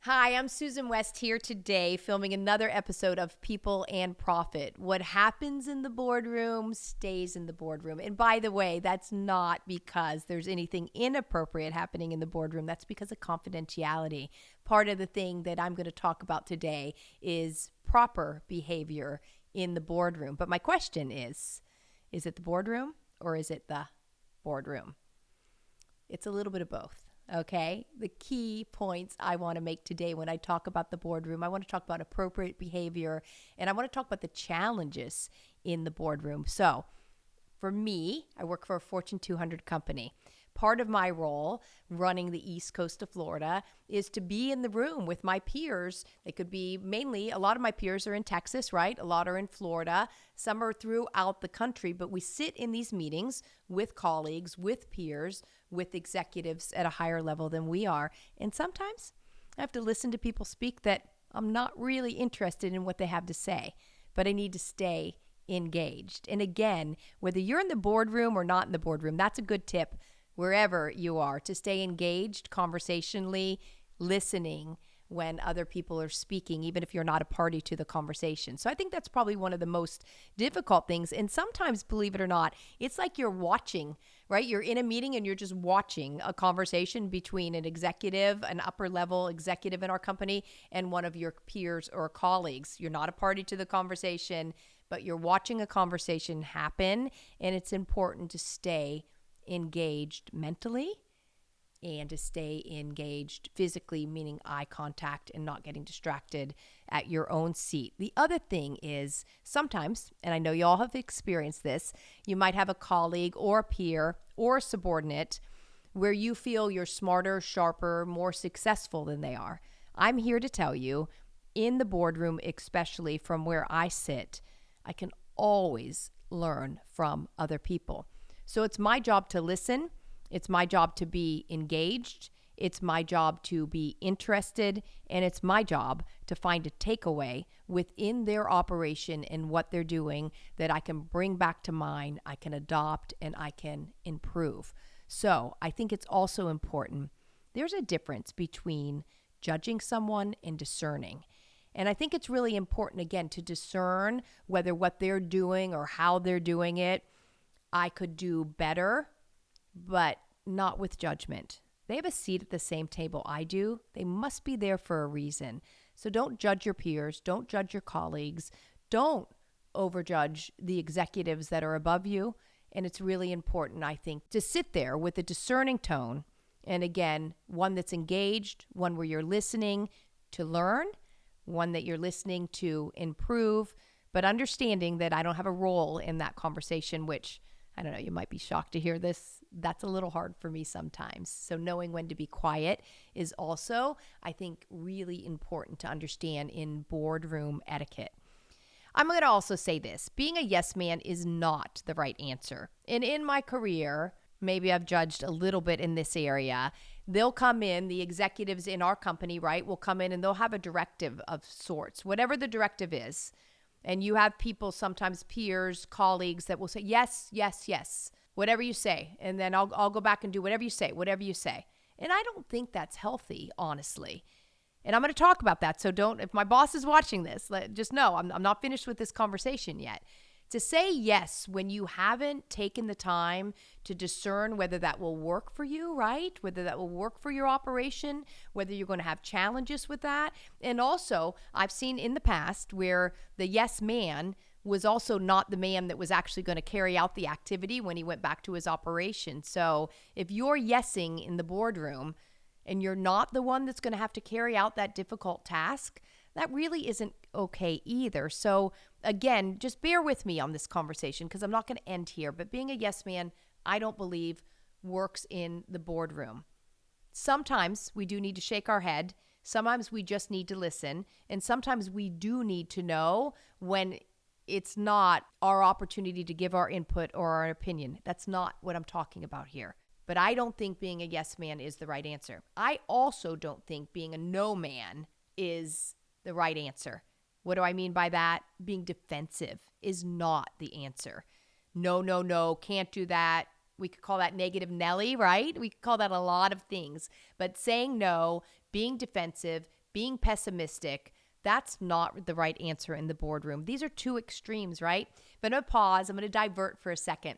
Hi, I'm Susan West here today filming another episode of People and Profit. What happens in the boardroom stays in the boardroom. And by the way, that's not because there's anything inappropriate happening in the boardroom. That's because of confidentiality. Part of the thing that I'm going to talk about today is proper behavior in the boardroom. But my question is it the boardroom or is it the boardroom? It's a little bit of both. Okay, the key points I want to make today when I talk about the boardroom, I want to talk about appropriate behavior, and I want to talk about the challenges in the boardroom. So for me, I work for a Fortune 200 company. Part of my role running the East Coast of Florida is to be in the room with my peers. They could be mainly, a lot of my peers are in Texas, right? A lot are in Florida. Some are throughout the country, but we sit in these meetings with colleagues, with peers, with executives at a higher level than we are. And sometimes I have to listen to people speak that I'm not really interested in what they have to say, but I need to stay engaged. And again, whether you're in the boardroom or not in the boardroom, that's a good tip wherever you are to stay engaged conversationally, listening when other people are speaking, even if you're not a party to the conversation. So I think that's probably one of the most difficult things. And sometimes, believe it or not, it's like you're watching, right? You're in a meeting and you're just watching a conversation between an executive, an upper level executive in our company, and one of your peers or colleagues. You're not a party to the conversation, but you're watching a conversation happen, and it's important to stay engaged mentally and to stay engaged physically, meaning eye contact and not getting distracted at your own seat. The other thing is sometimes, and I know you all have experienced this, you might have a colleague or a peer or a subordinate where you feel you're smarter, sharper, more successful than they are. I'm here to tell you, in the boardroom, especially from where I sit, I can always learn from other people. So it's my job to listen. It's my job to be engaged. It's my job to be interested. And it's my job to find a takeaway within their operation and what they're doing that I can bring back to mine, I can adopt, and I can improve. So I think it's also important. There's a difference between judging someone and discerning. And I think it's really important, again, to discern whether what they're doing or how they're doing it, I could do better, but not with judgment. They have a seat at the same table I do. They must be there for a reason. So don't judge your peers. Don't judge your colleagues. Don't overjudge the executives that are above you. And it's really important, I think, to sit there with a discerning tone. And again, one that's engaged, one where you're listening to learn, one that you're listening to improve, but understanding that I don't have a role in that conversation, which I don't know, you might be shocked to hear this. That's a little hard for me sometimes. So knowing when to be quiet is also, I think, really important to understand in boardroom etiquette. I'm going to also say this. Being a yes man is not the right answer. And in my career, maybe I've judged a little bit in this area. They'll come in, the executives in our company, right, will come in and they'll have a directive of sorts, whatever the directive is. And you have people, sometimes peers, colleagues that will say, yes, yes, yes, whatever you say. And then I'll go back and do whatever you say, whatever you say. And I don't think that's healthy, honestly. And I'm going to talk about that. So if my boss is watching this, just know I'm not finished with this conversation yet. To say yes when you haven't taken the time to discern whether that will work for you, right? Whether that will work for your operation, whether you're going to have challenges with that. And also, I've seen in the past where the yes man was also not the man that was actually going to carry out the activity when he went back to his operation. So if you're yesing in the boardroom and you're not the one that's going to have to carry out that difficult task, that really isn't okay either. So again, just bear with me on this conversation because I'm not going to end here. But being a yes man, I don't believe works in the boardroom. Sometimes we do need to shake our head. Sometimes we just need to listen. And sometimes we do need to know when it's not our opportunity to give our input or our opinion. That's not what I'm talking about here. But I don't think being a yes man is the right answer. I also don't think being a no man is the right answer. What do I mean by that? Being defensive is not the answer. No, no, no, can't do that. We could call that negative Nelly, right? We could call that a lot of things. But saying no, being defensive, being pessimistic, that's not the right answer in the boardroom. These are two extremes, right? But I'm going to pause. I'm going to divert for a second.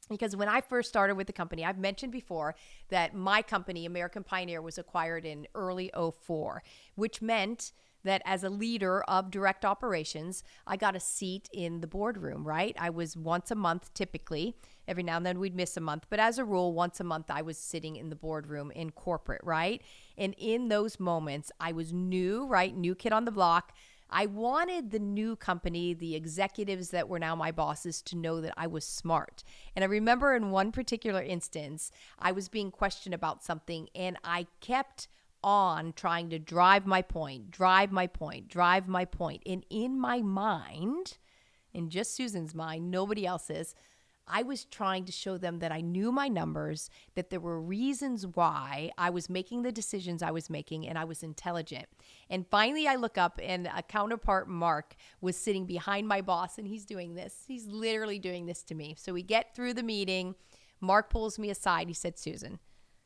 Because when I first started with the company, I've mentioned before that my company, American Pioneer, was acquired in early '04, which meant that as a leader of direct operations, I got a seat in the boardroom, right? I was once a month typically. Every now and then we'd miss a month. But as a rule, once a month I was sitting in the boardroom in corporate, right? And in those moments, I was new, right? New kid on the block. I wanted the new company, the executives that were now my bosses, to know that I was smart. And I remember in one particular instance, I was being questioned about something, and I kept on trying to drive my point. And in my mind, in just Susan's mind, nobody else's, I was trying to show them that I knew my numbers, that there were reasons why I was making the decisions I was making, and I was intelligent. And finally, I look up, and a counterpart, Mark, was sitting behind my boss, and he's doing this. He's literally doing this to me. So we get through the meeting. Mark pulls me aside. He said, Susan,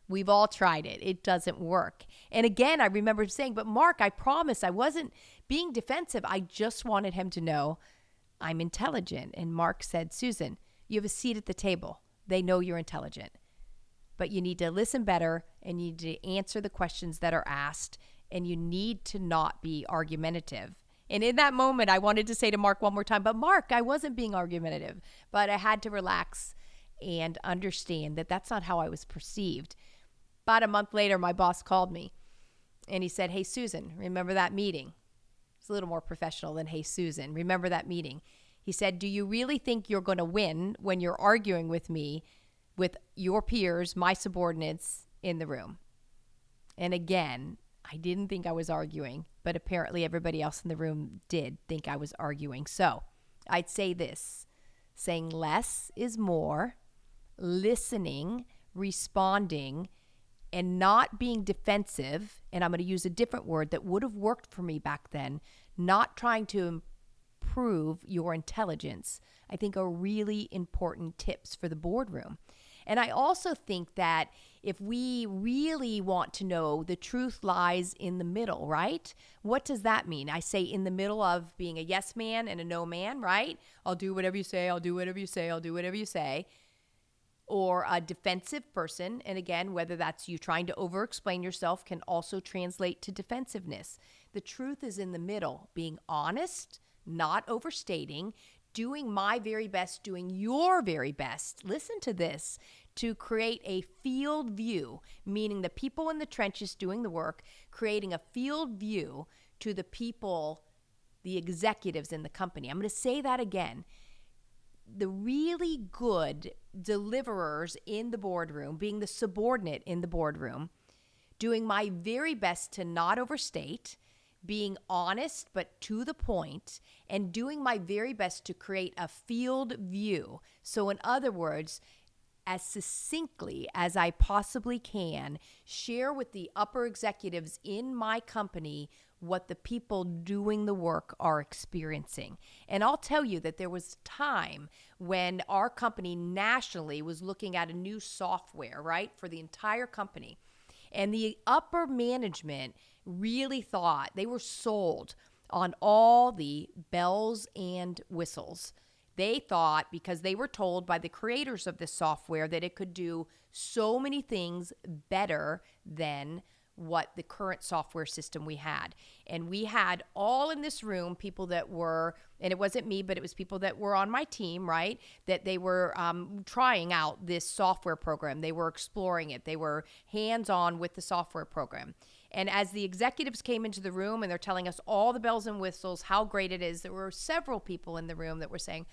we've all tried it. It doesn't work. And again, I remember saying, but Mark, I promise I wasn't being defensive. I just wanted him to know I'm intelligent. And Mark said, Susan, you have a seat at the table. They know you're intelligent, but you need to listen better, and you need to answer the questions that are asked, and you need to not be argumentative. And in that moment, I wanted to say to Mark one more time, but Mark, I wasn't being argumentative, but I had to relax and understand that that's not how I was perceived. About a month later, my boss called me, and he said, hey, Susan, remember that meeting? It's a little more professional than, hey, Susan, remember that meeting? He said, do you really think you're going to win when you're arguing with me, with your peers, my subordinates in the room? And again, I didn't think I was arguing, but apparently everybody else in the room did think I was arguing. So I'd say this, saying less is more, listening, responding, and not being defensive. And I'm going to use a different word that would have worked for me back then, not trying to improve your intelligence, I think are really important tips for the boardroom. And I also think that if we really want to know, the truth lies in the middle, right? What does that mean? I say in the middle of being a yes man and a no man, right? I'll do whatever you say, I'll do whatever you say, I'll do whatever you say. Or a defensive person. And again, whether that's you trying to over-explain yourself can also translate to defensiveness. The truth is in the middle, being honest, not overstating, doing my very best, doing your very best. Listen to this, to create a field view, meaning the people in the trenches doing the work, creating a field view to the people, the executives in the company. I'm going to say that again. The really good deliverers in the boardroom, being the subordinate in the boardroom, doing my very best to not overstate, being honest but to the point, and doing my very best to create a field view. So in other words, as succinctly as I possibly can, share with the upper executives in my company what the people doing the work are experiencing. And I'll tell you that there was time when our company nationally was looking at a new software, right, for the entire company. And the upper management really thought, they were sold on all the bells and whistles. They thought, because they were told by the creators of this software that it could do so many things better than what the current software system we had. And we had all in this room people that were, and it wasn't me, but it was people that were on my team, right? That they were trying out this software program. They were exploring it. They were hands-on with the software program. And as the executives came into the room and they're telling us all the bells and whistles, how great it is, there were several people in the room that were saying,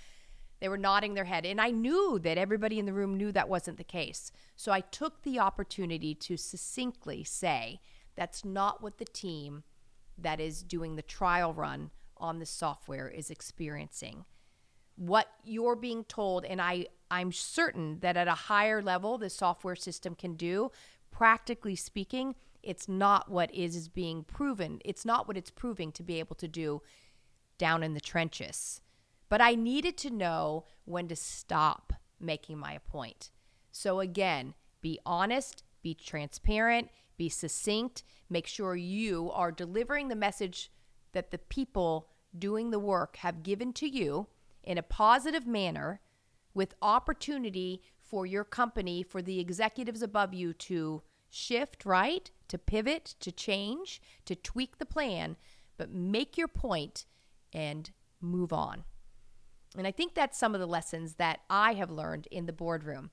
they were nodding their head. And I knew that everybody in the room knew that wasn't the case. So I took the opportunity to succinctly say, that's not what the team that is doing the trial run on the software is experiencing. What you're being told, and I'm certain that at a higher level the software system can do, practically speaking, it's not what is being proven. It's not what it's proving to be able to do down in the trenches. But I needed to know when to stop making my point. So again, be honest, be transparent, Be succinct. Make sure you are delivering the message that the people doing the work have given to you in a positive manner, with opportunity for your company, for the executives above you to shift, right? To pivot, to change, to tweak the plan, but make your point and move on. And I think that's some of the lessons that I have learned in the boardroom.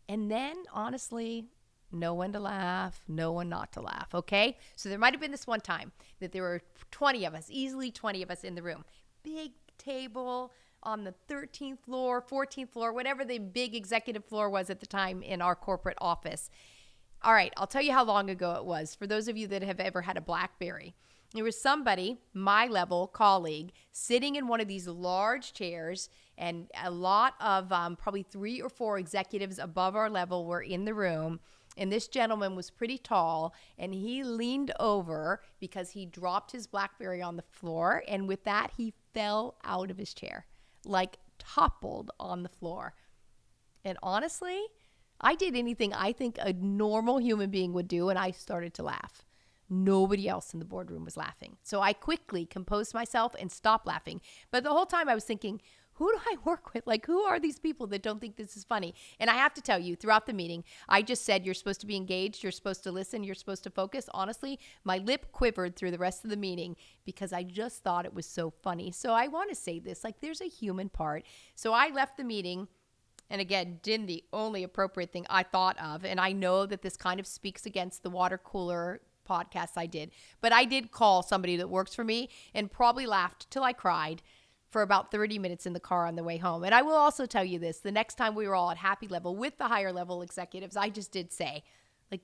And then, honestly, know when to laugh, know when not to laugh, okay? So there might have been this one time that there were 20 of us, easily 20 of us in the room. Big table on the 13th floor, 14th floor, whatever the big executive floor was at the time in our corporate office. All right, I'll tell you how long ago it was. For those of you that have ever had a BlackBerry, there was somebody, my level colleague, sitting in one of these large chairs, and a lot of probably 3 or 4 executives above our level were in the room. And this gentleman was pretty tall, and he leaned over because he dropped his BlackBerry on the floor. And with that, he fell out of his chair, like toppled on the floor. And honestly, I did anything I think a normal human being would do, and I started to laugh. Nobody else in the boardroom was laughing. So I quickly composed myself and stopped laughing. But the whole time I was thinking, who do I work with? Like, who are these people that don't think this is funny? And I have to tell you, throughout the meeting, I just said, you're supposed to be engaged, you're supposed to listen, you're supposed to focus. Honestly, my lip quivered through the rest of the meeting because I just thought it was so funny. So I want to say this, like, there's a human part. So I left the meeting, and again, did the only appropriate thing I thought of. And I know that this kind of speaks against the water cooler podcast I did, but I did call somebody that works for me and probably laughed till I cried for about 30 minutes in the car on the way home. And I will also tell you this, the next time we were all at happy level with the higher level executives, I just did say, like,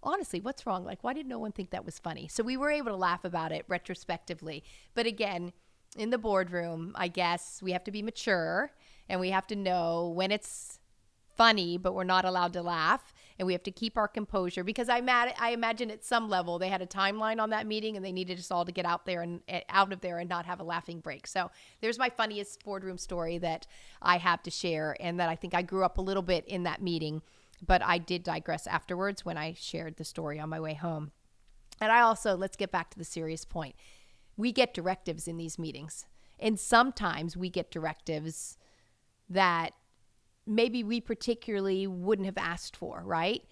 honestly, what's wrong? Like, why did no one think that was funny? So we were able to laugh about it retrospectively. But again, in the boardroom, I guess we have to be mature, and we have to know when it's funny, but we're not allowed to laugh, and we have to keep our composure, because I imagine at some level they had a timeline on that meeting, and they needed us all to get out of there and not have a laughing break. So there's my funniest boardroom story that I have to share, and that I think I grew up a little bit in that meeting, but I did digress afterwards when I shared the story on my way home. And I also, let's get back to the serious point. We get directives in these meetings, and sometimes we get directives that maybe we particularly wouldn't have asked for, right?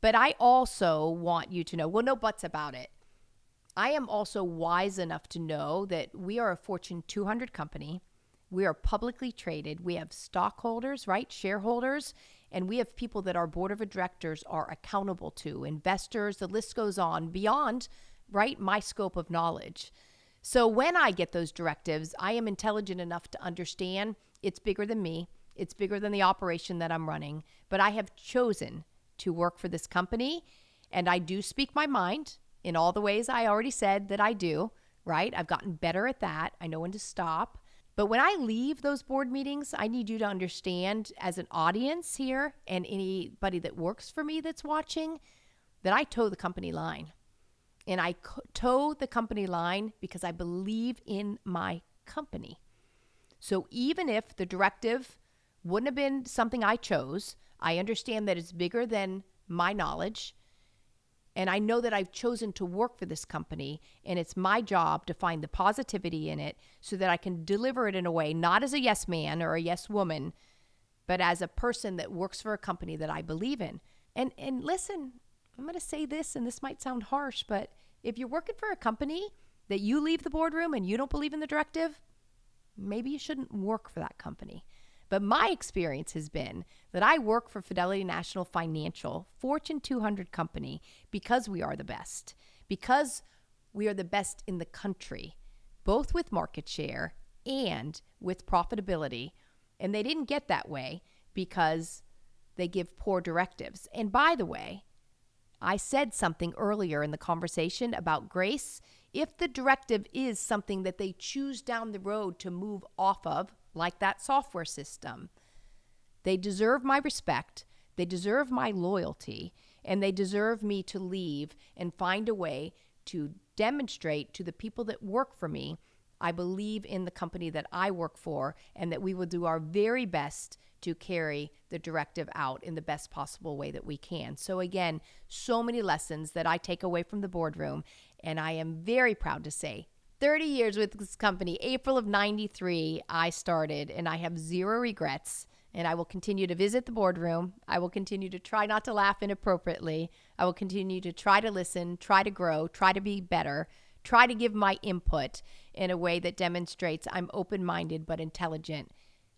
But I also want you to know, well, no buts about it. I am also wise enough to know that we are a Fortune 200 company. We are publicly traded. We have stockholders, right? Shareholders. And we have people that our board of directors are accountable to, investors, the list goes on beyond, right, my scope of knowledge. So when I get those directives, I am intelligent enough to understand it's bigger than me. It's bigger than the operation that I'm running, but I have chosen to work for this company, and I do speak my mind in all the ways I already said that I do, right? I've gotten better at that. I know when to stop. But when I leave those board meetings, I need you to understand, as an audience here and anybody that works for me that's watching, that I toe the company line. And I toe the company line because I believe in my company. So even if the directive wouldn't have been something I chose, I understand that it's bigger than my knowledge. And I know that I've chosen to work for this company, and it's my job to find the positivity in it so that I can deliver it in a way, not as a yes man or a yes woman, but as a person that works for a company that I believe in. And listen, I'm going to say this, and this might sound harsh, but if you're working for a company that you leave the boardroom and you don't believe in the directive, maybe you shouldn't work for that company. But my experience has been that I work for Fidelity National Financial, Fortune 200 company, because we are the best, because we are the best in the country, both with market share and with profitability. And they didn't get that way because they give poor directives. And by the way, I said something earlier in the conversation about grace. If the directive is something that they choose down the road to move off of, like that software system, they deserve my respect, they deserve my loyalty, and they deserve me to leave and find a way to demonstrate to the people that work for me I believe in the company that I work for, and that we will do our very best to carry the directive out in the best possible way that we can. So again, so many lessons that I take away from the boardroom, and I am very proud to say 30 years with this company. April of 93, I started, and I have zero regrets. And I will continue to visit the boardroom. I will continue to try not to laugh inappropriately. I will continue to try to listen, try to grow, try to be better, try to give my input in a way that demonstrates I'm open-minded but intelligent,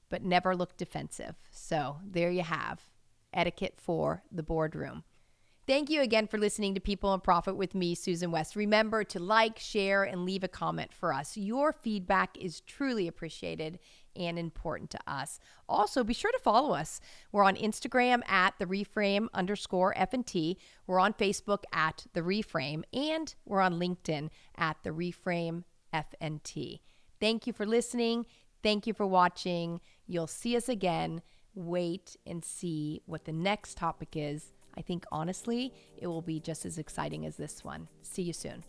but never look defensive. So there you have etiquette for the boardroom. Thank you again for listening to People and Profit with me, Susan West. Remember to like, share, and leave a comment for us. Your feedback is truly appreciated and important to us. Also, be sure to follow us. We're on Instagram at @TheReframe_F&T. We're on Facebook at The Reframe, and we're on LinkedIn at The Reframe FNT. Thank you for listening. Thank you for watching. You'll see us again. Wait and see what the next topic is. I think, honestly, it will be just as exciting as this one. See you soon.